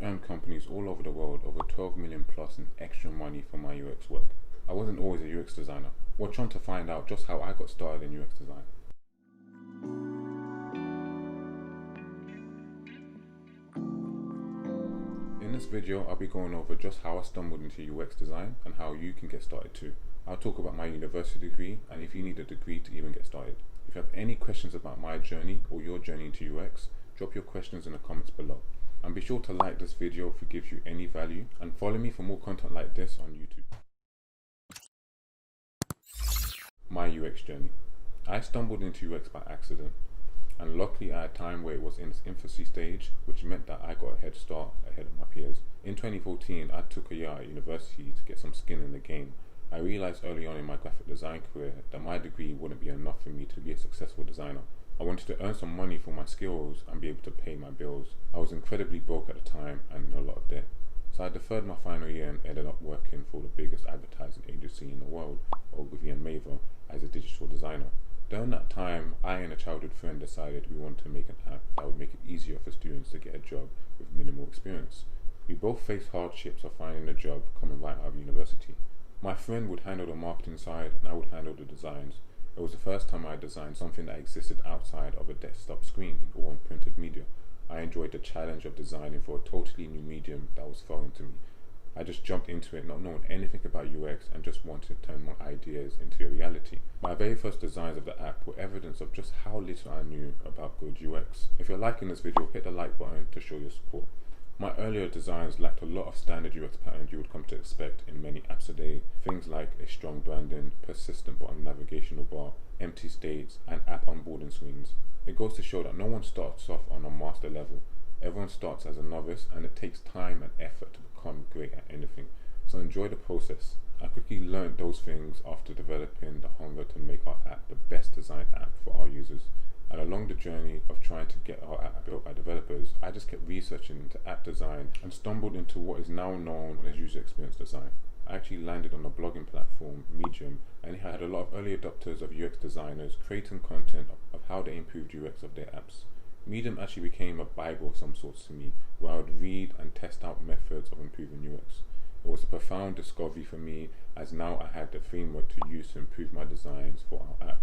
earned companies all over the world over 12 million plus in extra money for my UX work. I wasn't always a UX designer. Watch on to find out just how I got started in UX design. In this video, I'll be going over just how I stumbled into UX design and how you can get started too. I'll talk about my university degree and if you need a degree to even get started. If you have any questions about my journey or your journey into UX, drop your questions in the comments below. And be sure to like this video if it gives you any value, and follow me for more content like this on YouTube. My UX journey. I stumbled into UX by accident, and luckily at a time where it was in its infancy stage, which meant that I got a head start ahead of my peers. In 2014, I took a year at university to get some skin in the game. I realized early on in my graphic design career that my degree wouldn't be enough for me to be a successful designer. I wanted to earn some money for my skills and be able to pay my bills. I was incredibly broke at the time and in a lot of debt. So I deferred my final year and ended up working for the biggest advertising agency in the world, Ogilvy and Mather, as a digital designer. During that time, I and a childhood friend decided we wanted to make an app that would make it easier for students to get a job with minimal experience. We both faced hardships of finding a job coming right out of university. My friend would handle the marketing side and I would handle the designs. It was the first time I designed something that existed outside of a desktop screen or in printed media. I enjoyed the challenge of designing for a totally new medium that was foreign to me. I just jumped into it not knowing anything about UX and just wanted to turn my ideas into a reality. My very first designs of the app were evidence of just how little I knew about good UX. If you're liking this video, hit the like button to show your support. My earlier designs lacked a lot of standard UX patterns you would come to expect in many apps today. Things like a strong branding, persistent bottom navigational bar, empty states, and app onboarding screens. It goes to show that no one starts off on a master level. Everyone starts as a novice, and it takes time and effort to become great at anything. So enjoy the process. I quickly learned those things after developing the hunger to make our app the best designed app for our users. And along the journey of trying to get our app built by developers, I just kept researching into app design and stumbled into what is now known as user experience design. I actually landed on the blogging platform Medium, and it had a lot of early adopters of UX designers creating content of how they improved UX of their apps. Medium actually became a Bible of some sorts to me, where I would read and test out methods of improving UX. It was a profound discovery for me, as now I had the framework to use to improve my designs for our app.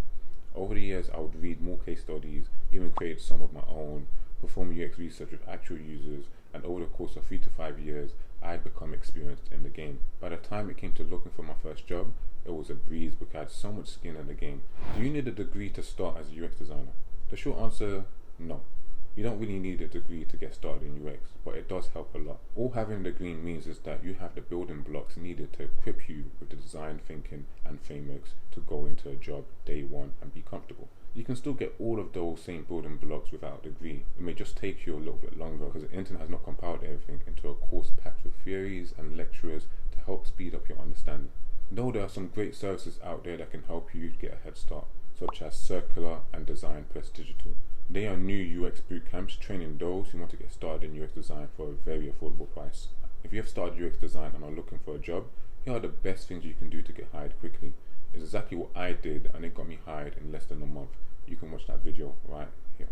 Over the years, I would read more case studies, even create some of my own, perform UX research with actual users, and over the course of 3 to 5 years, I had become experienced in the game. By the time it came to looking for my first job, it was a breeze because I had so much skin in the game. Do you need a degree to start as a UX designer? The short answer, no. You don't really need a degree to get started in UX, but it does help a lot. All having a degree means is that you have the building blocks needed to equip you with the design thinking and frameworks to go into a job day one and be comfortable. You can still get all of those same building blocks without a degree. It may just take you a little bit longer because the internet has not compiled everything into a course packed with theories and lecturers to help speed up your understanding. Though there are some great services out there that can help you get a head start, such as Circular and Design Press Digital. They are new UX bootcamps training those who want to get started in UX design for a very affordable price. If you have started UX design and are looking for a job, here are the best things you can do to get hired quickly. It's exactly what I did, and it got me hired in less than a month. You can watch that video right here.